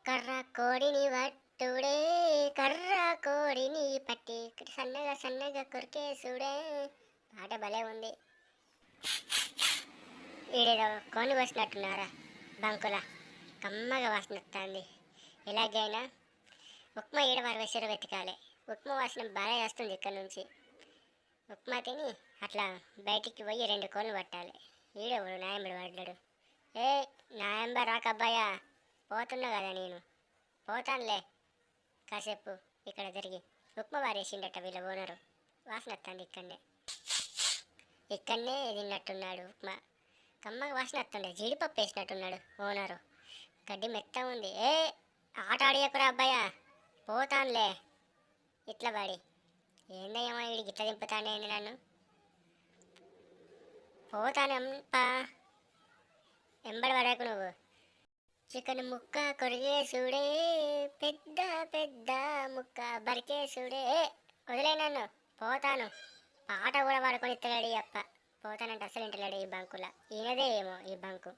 కర్ర కోడిని పట్టుడే, కర్ర కోడిని పట్టి సన్నగా సన్నగా కొరికేసుడే. పాట భలే ఉంది. ఈడేదో కోని వస్తున్నట్టున్నారా బంకుల, కమ్మగా వాసన వస్తుంది. ఎలాగైనా ఉప్మా ఈడ వేసారో వెతకాలి. ఉప్మా వాసన బాగా వస్తుంది ఇక్కడ నుంచి. ఉప్మా తిని అట్లా బయటికి పోయి 2 కోళ్ళు పట్టాలి. ఈడెవడు నాయంబడి పడ్డాడు. ఏ నాయంబ రాకబ్బాయా, పోతున్నా కదా నేను, పోతానులే కాసేపు ఇక్కడ తిరిగి. ఉప్మా వారేసిండట వీళ్ళ ఓనరు. వాసన వస్తుంది ఇక్కడనే తిన్నట్టున్నాడు ఉప్మా. కమ్మగా వాసన వస్తుండే, జీడిపప్పు వేసినట్టున్నాడు ఓనరు. గడ్డి మెత్త ఉంది. ఏ ఆట ఆడియకురా అబ్బాయా, పోతానులే. ఇట్లా పడి ఏందయ్యమ్మా వీడి గిట్ల దింపుతానే నన్ను. పోతానప్పా, ఎంబడి పడకు నువ్వు. చికెన్ ముక్క కొరిగేసుడే, పెద్ద పెద్ద ముక్క బరికేసుడే. వదిలే నన్ను, పోతాను. పాట కూడా పాడుకొని ఇస్తలేడు అప్ప. పోతానంటే అసలు ఇంటలేడు ఈ బంకులా. ఈయనదే ఏమో ఈ బంకు.